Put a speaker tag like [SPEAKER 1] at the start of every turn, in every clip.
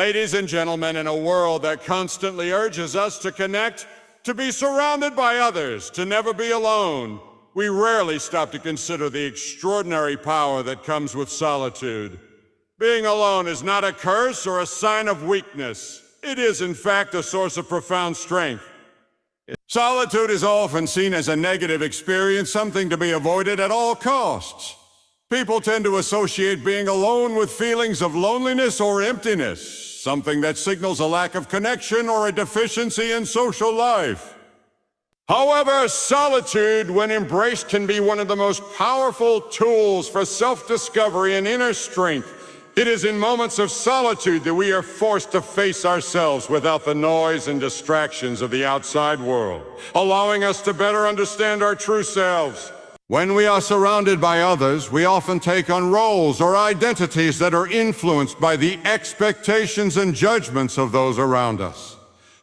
[SPEAKER 1] Ladies and gentlemen, in a world that constantly urges us to connect, to be surrounded by others, to never be alone, we rarely stop to consider the extraordinary power that comes with solitude. Being alone is not a curse or a sign of weakness. It is, in fact, a source of profound strength. Solitude is often seen as a negative experience, something to be avoided at all costs. People tend to associate being alone with feelings of loneliness or emptiness, something that signals a lack of connection or a deficiency in social life. However, solitude, when embraced, can be one of the most powerful tools for self-discovery and inner strength. It is in moments of solitude that we are forced to face ourselves without the noise and distractions of the outside world, allowing us to better understand our true selves. When we are surrounded by others, we often take on roles or identities that are influenced by the expectations and judgments of those around us.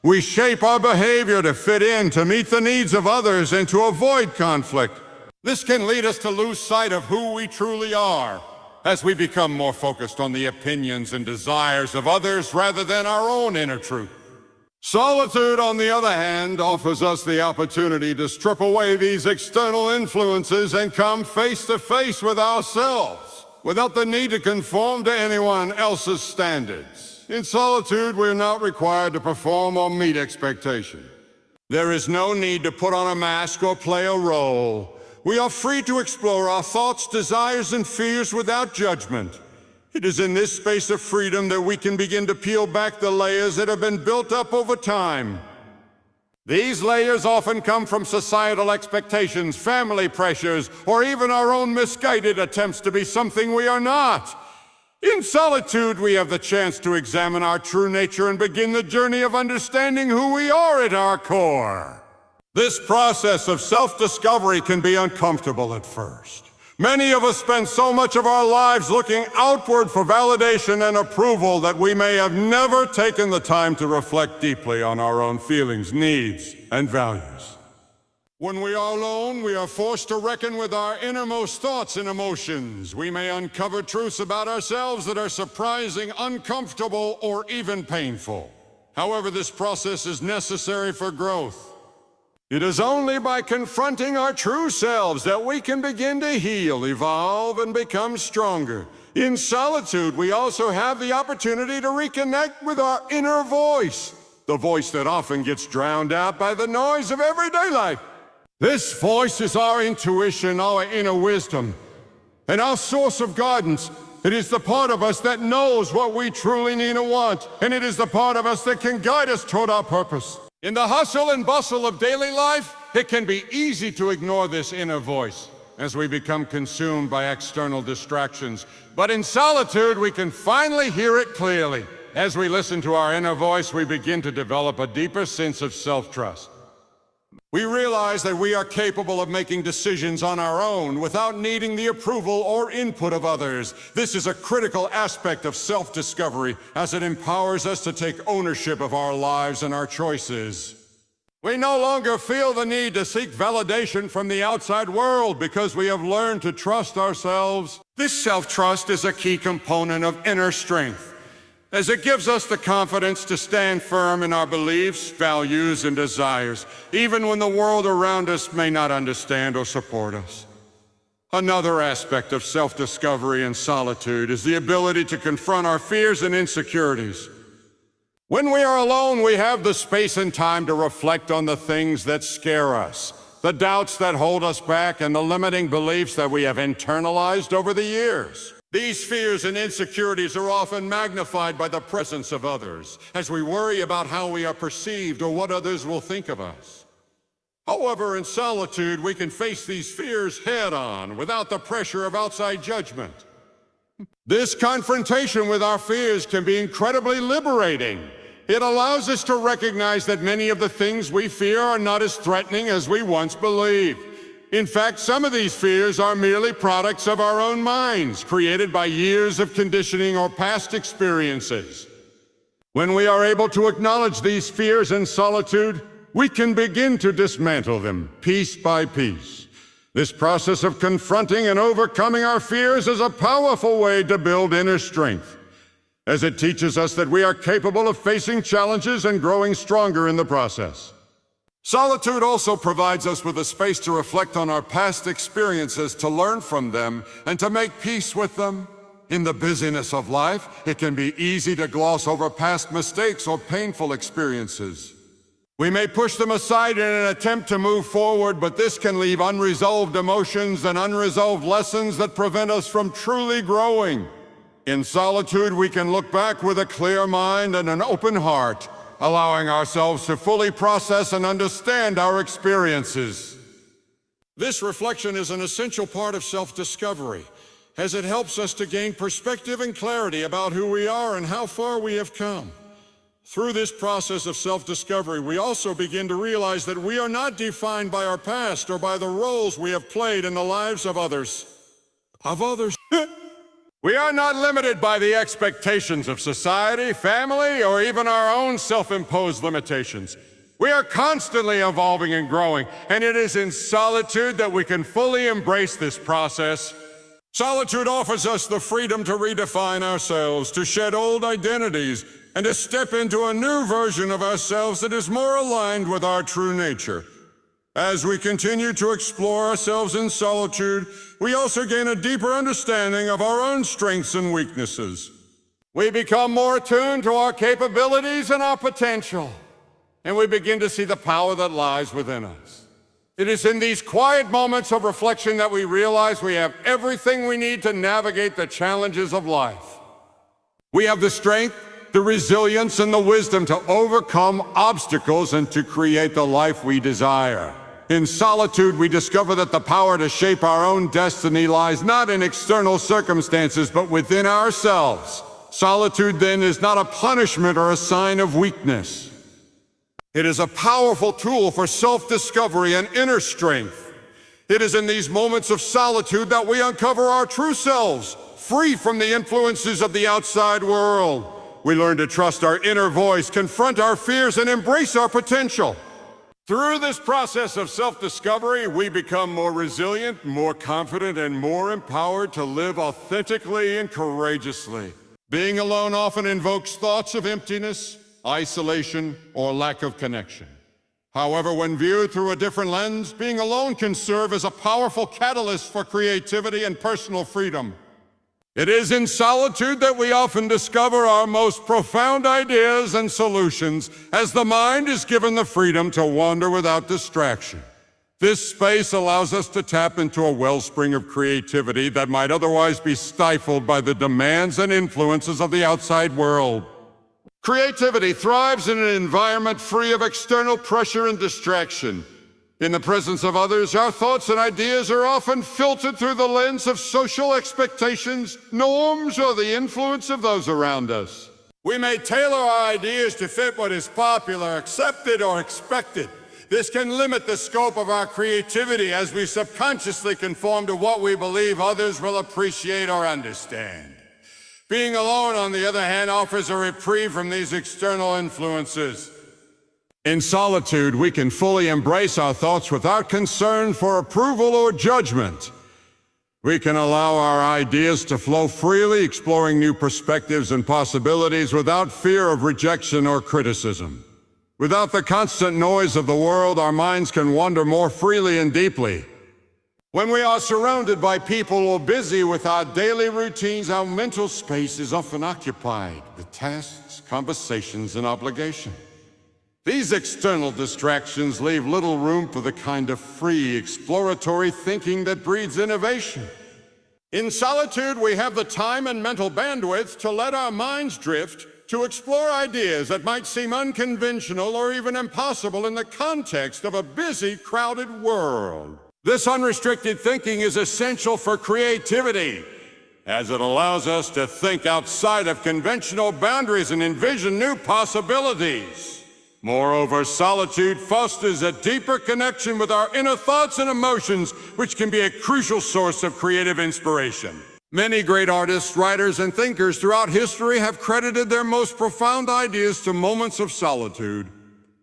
[SPEAKER 1] We shape our behavior to fit in, to meet the needs of others, and to avoid conflict. This can lead us to lose sight of who we truly are, as we become more focused on the opinions and desires of others rather than our own inner truth. Solitude, on the other hand, offers us the opportunity to strip away these external influences and come face to face with ourselves, without the need to conform to anyone else's standards. In solitude, we're not required to perform or meet expectation. There is no need to put on a mask or play a role. We are free to explore our thoughts, desires, and fears without judgment. It is in this space of freedom that we can begin to peel back the layers that have been built up over time. These layers often come from societal expectations, family pressures, or even our own misguided attempts to be something we are not. In solitude, we have the chance to examine our true nature and begin the journey of understanding who we are at our core. This process of self-discovery can be uncomfortable at first. Many of us spend so much of our lives looking outward for validation and approval that we may have never taken the time to reflect deeply on our own feelings, needs, and values. When we are alone, we are forced to reckon with our innermost thoughts and emotions. We may uncover truths about ourselves that are surprising, uncomfortable, or even painful. However, this process is necessary for growth. It is only by confronting our true selves that we can begin to heal, evolve, and become stronger. In solitude, we also have the opportunity to reconnect with our inner voice, the voice that often gets drowned out by the noise of everyday life. This voice is our intuition, our inner wisdom, and our source of guidance. It is the part of us that knows what we truly need and want, and it is the part of us that can guide us toward our purpose. In the hustle and bustle of daily life, it can be easy to ignore this inner voice as we become consumed by external distractions. But in solitude, we can finally hear it clearly. As we listen to our inner voice, we begin to develop a deeper sense of self-trust. We realize that we are capable of making decisions on our own without needing the approval or input of others. This is a critical aspect of self-discovery, as it empowers us to take ownership of our lives and our choices. We no longer feel the need to seek validation from the outside world because we have learned to trust ourselves. This self-trust is a key component of inner strength, as it gives us the confidence to stand firm in our beliefs, values, and desires, even when the world around us may not understand or support us. Another aspect of self-discovery and solitude is the ability to confront our fears and insecurities. When we are alone, we have the space and time to reflect on the things that scare us, the doubts that hold us back, and the limiting beliefs that we have internalized over the years. These fears and insecurities are often magnified by the presence of others, as we worry about how we are perceived or what others will think of us. However, in solitude, we can face these fears head-on, without the pressure of outside judgment. This confrontation with our fears can be incredibly liberating. It allows us to recognize that many of the things we fear are not as threatening as we once believed. In fact, some of these fears are merely products of our own minds, created by years of conditioning or past experiences. When we are able to acknowledge these fears in solitude, we can begin to dismantle them piece by piece. This process of confronting and overcoming our fears is a powerful way to build inner strength. as it teaches us that we are capable of facing challenges and growing stronger in the process. Solitude also provides us with a space to reflect on our past experiences, to learn from them, and to make peace with them. In the busyness of life, it can be easy to gloss over past mistakes or painful experiences. We may push them aside in an attempt to move forward, but this can leave unresolved emotions and unresolved lessons that prevent us from truly growing. In solitude, we can look back with a clear mind and an open heart, allowing ourselves to fully process and understand our experiences. This reflection is an essential part of self-discovery, as it helps us to gain perspective and clarity about who we are and how far we have come. Through this process of self-discovery, we also begin to realize that we are not defined by our past or by the roles we have played in the lives of others. We are not limited by the expectations of society, family, or even our own self-imposed limitations. We are constantly evolving and growing, and it is in solitude that we can fully embrace this process. Solitude offers us the freedom to redefine ourselves, to shed old identities, and to step into a new version of ourselves that is more aligned with our true nature. As we continue to explore ourselves in solitude, we also gain a deeper understanding of our own strengths and weaknesses. We become more attuned to our capabilities and our potential, and we begin to see the power that lies within us. It is in these quiet moments of reflection that we realize we have everything we need to navigate the challenges of life. We have the strength, the resilience, and the wisdom to overcome obstacles and to create the life we desire. In solitude, we discover that the power to shape our own destiny lies not in external circumstances, but within ourselves. Solitude, then, is not a punishment or a sign of weakness. It is a powerful tool for self-discovery and inner strength. It is in these moments of solitude that we uncover our true selves, free from the influences of the outside world. We learn to trust our inner voice, confront our fears, and embrace our potential. Through this process of self-discovery, we become more resilient, more confident, and more empowered to live authentically and courageously. Being alone often invokes thoughts of emptiness, isolation, or lack of connection. However, when viewed through a different lens, being alone can serve as a powerful catalyst for creativity and personal freedom. It is in solitude that we often discover our most profound ideas and solutions, as the mind is given the freedom to wander without distraction. This space allows us to tap into a wellspring of creativity that might otherwise be stifled by the demands and influences of the outside world. Creativity thrives in an environment free of external pressure and distraction. In the presence of others, our thoughts and ideas are often filtered through the lens of social expectations, norms, or the influence of those around us. We may tailor our ideas to fit what is popular, accepted, or expected. This can limit the scope of our creativity as we subconsciously conform to what we believe others will appreciate or understand. Being alone, on the other hand, offers a reprieve from these external influences. In solitude, we can fully embrace our thoughts without concern for approval or judgment. We can allow our ideas to flow freely, exploring new perspectives and possibilities without fear of rejection or criticism. Without the constant noise of the world, our minds can wander more freely and deeply. When we are surrounded by people or busy with our daily routines, our mental space is often occupied with tasks, conversations, and obligations. These external distractions leave little room for the kind of free, exploratory thinking that breeds innovation. In solitude, we have the time and mental bandwidth to let our minds drift, to explore ideas that might seem unconventional or even impossible in the context of a busy, crowded world. This unrestricted thinking is essential for creativity, as it allows us to think outside of conventional boundaries and envision new possibilities. Moreover, solitude fosters a deeper connection with our inner thoughts and emotions, which can be a crucial source of creative inspiration. Many great artists, writers, and thinkers throughout history have credited their most profound ideas to moments of solitude.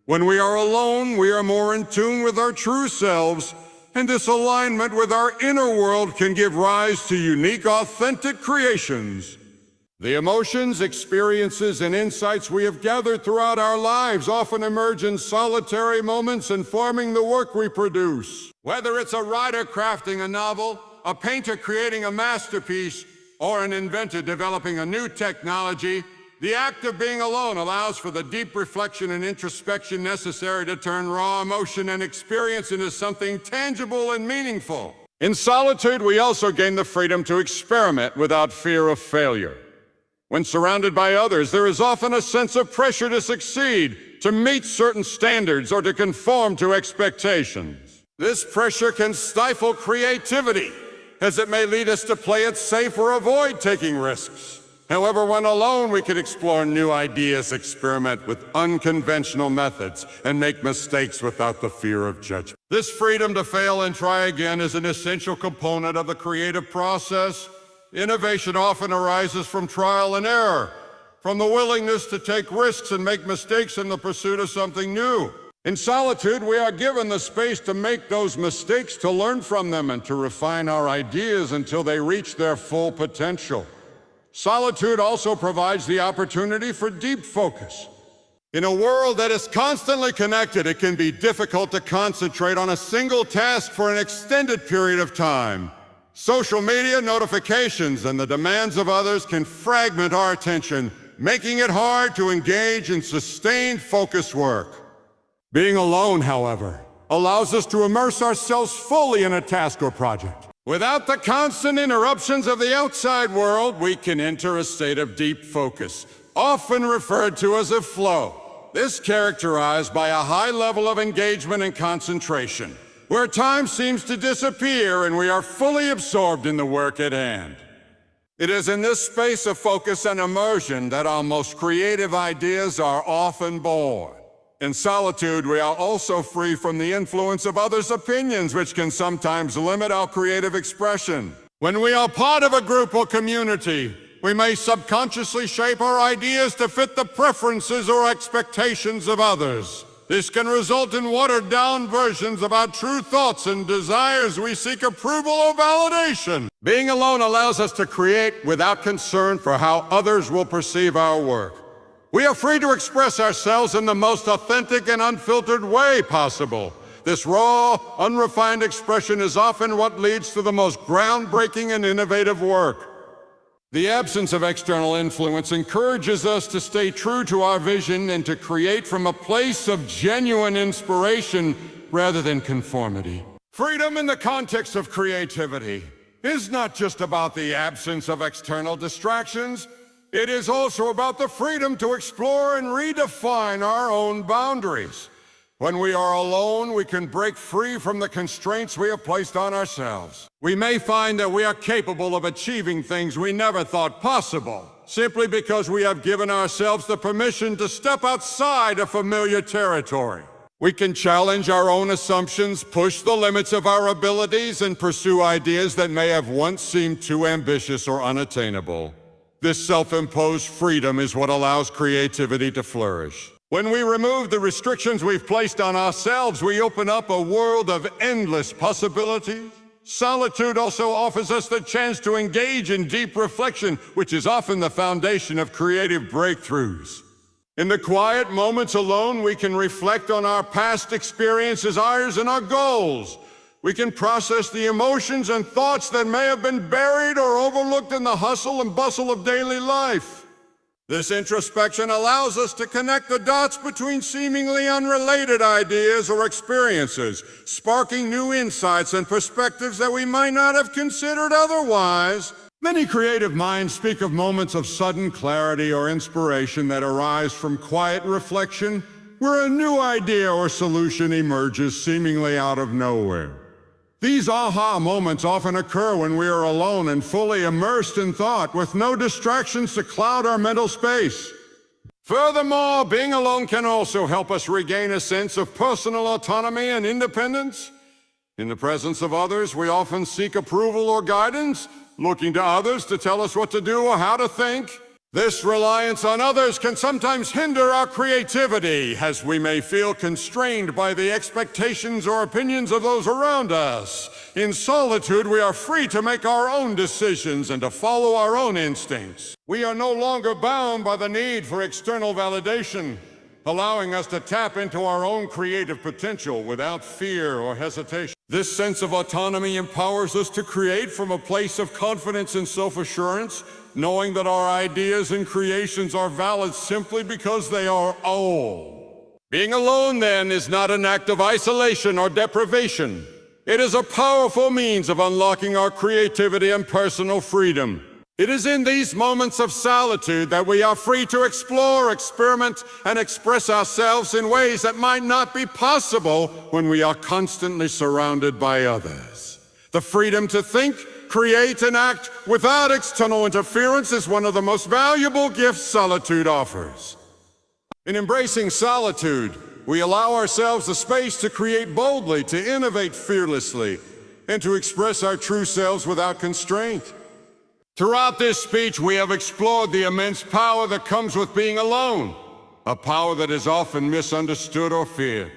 [SPEAKER 1] When we are alone, we are more in tune with our true selves, and this alignment with our inner world can give rise to unique, authentic creations. The emotions, experiences, and insights we have gathered throughout our lives often emerge in solitary moments informing the work we produce. Whether it's a writer crafting a novel, a painter creating a masterpiece, or an inventor developing a new technology, the act of being alone allows for the deep reflection and introspection necessary to turn raw emotion and experience into something tangible and meaningful. In solitude, we also gain the freedom to experiment without fear of failure. When surrounded by others, there is often a sense of pressure to succeed, to meet certain standards, or to conform to expectations. This pressure can stifle creativity, as it may lead us to play it safe or avoid taking risks. However, when alone, we can explore new ideas, experiment with unconventional methods, and make mistakes without the fear of judgment. This freedom to fail and try again is an essential component of the creative process. Innovation often arises from trial and error, from the willingness to take risks and make mistakes in the pursuit of something new. In solitude, we are given the space to make those mistakes, to learn from them, and to refine our ideas until they reach their full potential. Solitude also provides the opportunity for deep focus. In a world that is constantly connected, it can be difficult to concentrate on a single task for an extended period of time. Social media, notifications, and the demands of others can fragment our attention, making it hard to engage in sustained focused work. Being alone, however, allows us to immerse ourselves fully in a task or project. Without the constant interruptions of the outside world, we can enter a state of deep focus, often referred to as a flow. This is characterized by a high level of engagement and concentration, where time seems to disappear and we are fully absorbed in the work at hand. It is in this space of focus and immersion that our most creative ideas are often born. In solitude, we are also free from the influence of others' opinions, which can sometimes limit our creative expression. When we are part of a group or community, we may subconsciously shape our ideas to fit the preferences or expectations of others. This can result in watered-down versions of our true thoughts and desires. We seek approval or validation. Being alone allows us to create without concern for how others will perceive our work. We are free to express ourselves in the most authentic and unfiltered way possible. This raw, unrefined expression is often what leads to the most groundbreaking and innovative work. The absence of external influence encourages us to stay true to our vision and to create from a place of genuine inspiration rather than conformity. Freedom in the context of creativity is not just about the absence of external distractions. It is also about the freedom to explore and redefine our own boundaries. When we are alone, we can break free from the constraints we have placed on ourselves. We may find that we are capable of achieving things we never thought possible, simply because we have given ourselves the permission to step outside a familiar territory. We can challenge our own assumptions, push the limits of our abilities, and pursue ideas that may have once seemed too ambitious or unattainable. This self-imposed freedom is what allows creativity to flourish. When we remove the restrictions we've placed on ourselves, we open up a world of endless possibilities. Solitude also offers us the chance to engage in deep reflection, which is often the foundation of creative breakthroughs. In the quiet moments alone, we can reflect on our past experiences, ours, and our goals. We can process the emotions and thoughts that may have been buried or overlooked in the hustle and bustle of daily life. This introspection allows us to connect the dots between seemingly unrelated ideas or experiences, sparking new insights and perspectives that we might not have considered otherwise. Many creative minds speak of moments of sudden clarity or inspiration that arise from quiet reflection, where a new idea or solution emerges seemingly out of nowhere. These aha moments often occur when we are alone and fully immersed in thought, with no distractions to cloud our mental space. Furthermore, being alone can also help us regain a sense of personal autonomy and independence. In the presence of others, we often seek approval or guidance, looking to others to tell us what to do or how to think. This reliance on others can sometimes hinder our creativity, as we may feel constrained by the expectations or opinions of those around us. In solitude, we are free to make our own decisions and to follow our own instincts. We are no longer bound by the need for external validation, allowing us to tap into our own creative potential without fear or hesitation. This sense of autonomy empowers us to create from a place of confidence and self-assurance, knowing that our ideas and creations are valid simply because they are our own. Being alone, then, is not an act of isolation or deprivation. It is a powerful means of unlocking our creativity and personal freedom. It is in these moments of solitude that we are free to explore, experiment, and express ourselves in ways that might not be possible when we are constantly surrounded by others. The freedom to think, create, and act without external interference is one of the most valuable gifts solitude offers. In embracing solitude, we allow ourselves the space to create boldly, to innovate fearlessly, and to express our true selves without constraint. Throughout this speech, we have explored the immense power that comes with being alone, a power that is often misunderstood or feared.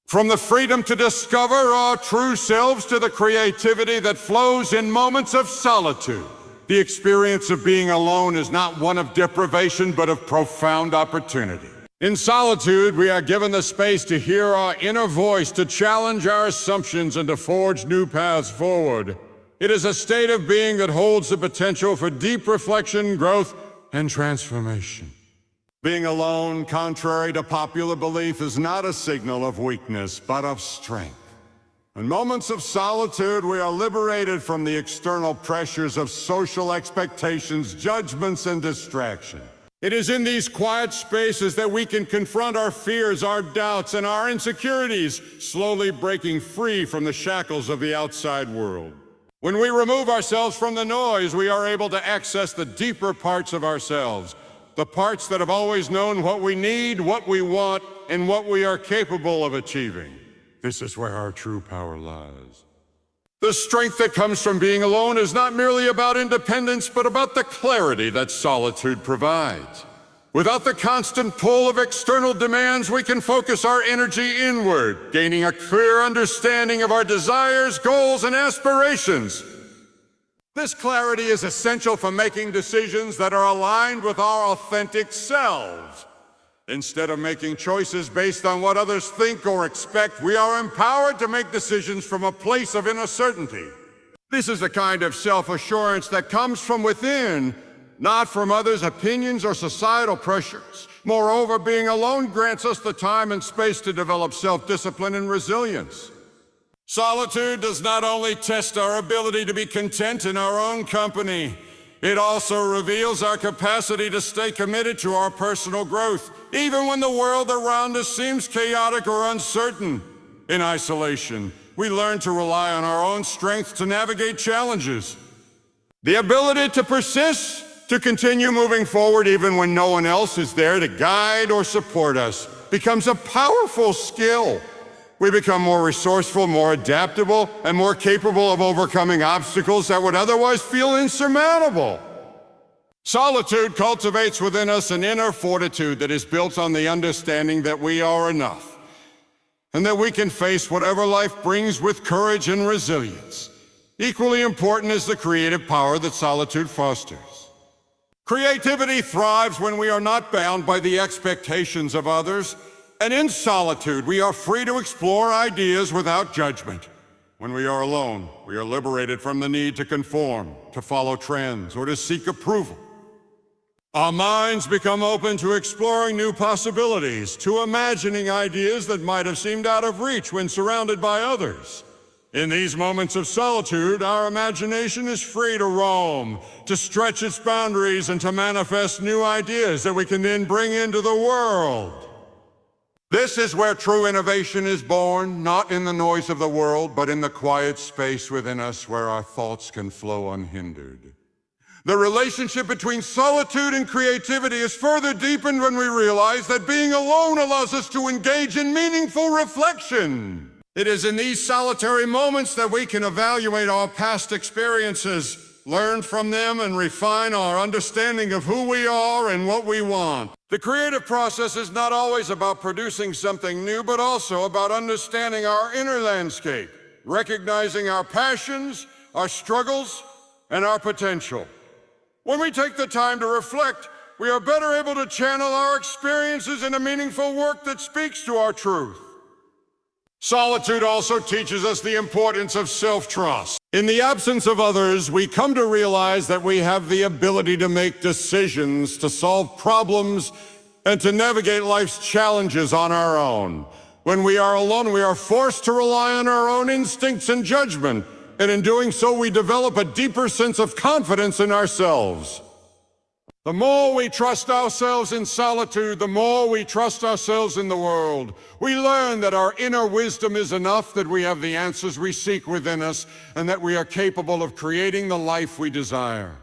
[SPEAKER 1] From the freedom to discover our true selves to the creativity that flows in moments of solitude, the experience of being alone is not one of deprivation, but of profound opportunity. In solitude, we are given the space to hear our inner voice, to challenge our assumptions, and to forge new paths forward. It is a state of being that holds the potential for deep reflection, growth, and transformation. Being alone, contrary to popular belief, is not a signal of weakness, but of strength. In moments of solitude, we are liberated from the external pressures of social expectations, judgments, and distraction. It is in these quiet spaces that we can confront our fears, our doubts, and our insecurities, slowly breaking free from the shackles of the outside world. When we remove ourselves from the noise, we are able to access the deeper parts of ourselves, the parts that have always known what we need, what we want, and what we are capable of achieving. This is where our true power lies. The strength that comes from being alone is not merely about independence, but about the clarity that solitude provides. Without the constant pull of external demands, we can focus our energy inward, gaining a clear understanding of our desires, goals, and aspirations. This clarity is essential for making decisions that are aligned with our authentic selves. Instead of making choices based on what others think or expect, we are empowered to make decisions from a place of inner certainty. This is the kind of self-assurance that comes from within, not from others' opinions or societal pressures. Moreover, being alone grants us the time and space to develop self-discipline and resilience. Solitude does not only test our ability to be content in our own company, it also reveals our capacity to stay committed to our personal growth, even when the world around us seems chaotic or uncertain. In isolation, we learn to rely on our own strength to navigate challenges. The ability to persist, to continue moving forward even when no one else is there to guide or support us, becomes a powerful skill. We become more resourceful, more adaptable, and more capable of overcoming obstacles that would otherwise feel insurmountable. Solitude cultivates within us an inner fortitude that is built on the understanding that we are enough, and that we can face whatever life brings with courage and resilience. Equally important is the creative power that solitude fosters. Creativity thrives when we are not bound by the expectations of others, and in solitude, we are free to explore ideas without judgment. When we are alone, we are liberated from the need to conform, to follow trends, or to seek approval. Our minds become open to exploring new possibilities, to imagining ideas that might have seemed out of reach when surrounded by others. In these moments of solitude, our imagination is free to roam, to stretch its boundaries, and to manifest new ideas that we can then bring into the world. This is where true innovation is born, not in the noise of the world, but in the quiet space within us where our thoughts can flow unhindered. The relationship between solitude and creativity is further deepened when we realize that being alone allows us to engage in meaningful reflection. It is in these solitary moments that we can evaluate our past experiences, learn from them, and refine our understanding of who we are and what we want. The creative process is not always about producing something new, but also about understanding our inner landscape, recognizing our passions, our struggles, and our potential. When we take the time to reflect, we are better able to channel our experiences into meaningful work that speaks to our truth. Solitude also teaches us the importance of self-trust. In the absence of others, we come to realize that we have the ability to make decisions, to solve problems, and to navigate life's challenges on our own. When we are alone, we are forced to rely on our own instincts and judgment, and in doing so, we develop a deeper sense of confidence in ourselves. The more we trust ourselves in solitude, the more we trust ourselves in the world. We learn that our inner wisdom is enough, that we have the answers we seek within us, and that we are capable of creating the life we desire.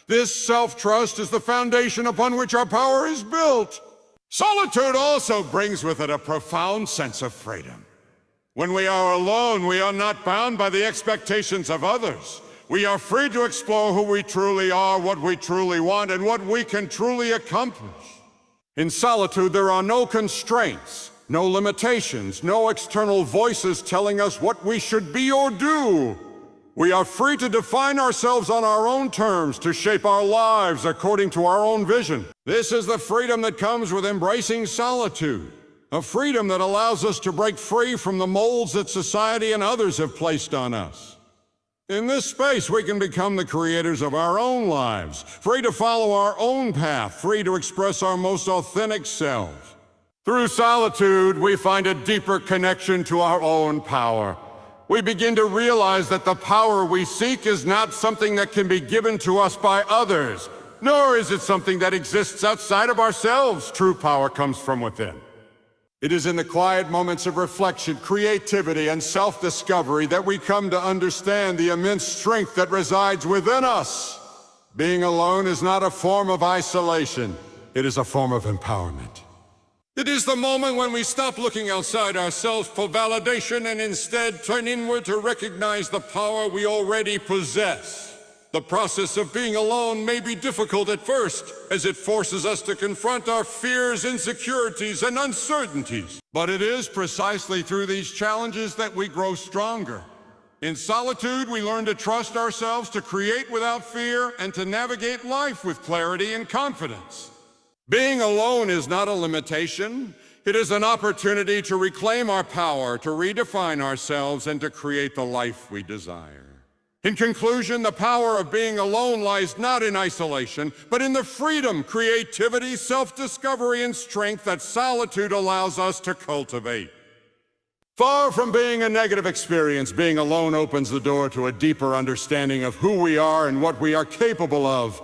[SPEAKER 1] This self-trust is the foundation upon which our power is built. Solitude also brings with it a profound sense of freedom. When we are alone, we are not bound by the expectations of others. We are free to explore who we truly are, what we truly want, and what we can truly accomplish. In solitude, there are no constraints, no limitations, no external voices telling us what we should be or do. We are free to define ourselves on our own terms, to shape our lives according to our own vision. This is the freedom that comes with embracing solitude, a freedom that allows us to break free from the molds that society and others have placed on us. In this space, we can become the creators of our own lives, free to follow our own path, free to express our most authentic selves. Through solitude, we find a deeper connection to our own power. We begin to realize that the power we seek is not something that can be given to us by others, nor is it something that exists outside of ourselves. True power comes from within. It is in the quiet moments of reflection, creativity, and self-discovery that we come to understand the immense strength that resides within us. Being alone is not a form of isolation. It is a form of empowerment. It is the moment when we stop looking outside ourselves for validation and instead turn inward to recognize the power we already possess. The process of being alone may be difficult at first, as it forces us to confront our fears, insecurities, and uncertainties. But it is precisely through these challenges that we grow stronger. In solitude, we learn to trust ourselves, to create without fear, and to navigate life with clarity and confidence. Being alone is not a limitation. It is an opportunity to reclaim our power, to redefine ourselves, and to create the life we desire. In conclusion, the power of being alone lies not in isolation, but in the freedom, creativity, self-discovery, and strength that solitude allows us to cultivate. Far from being a negative experience, being alone opens the door to a deeper understanding of who we are and what we are capable of.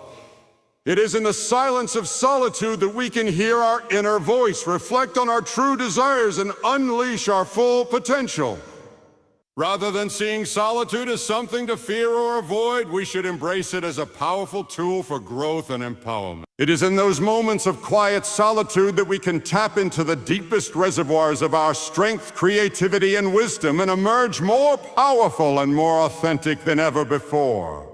[SPEAKER 1] It is in the silence of solitude that we can hear our inner voice, reflect on our true desires, and unleash our full potential. Rather than seeing solitude as something to fear or avoid, we should embrace it as a powerful tool for growth and empowerment. It is in those moments of quiet solitude that we can tap into the deepest reservoirs of our strength, creativity, and wisdom and emerge more powerful and more authentic than ever before.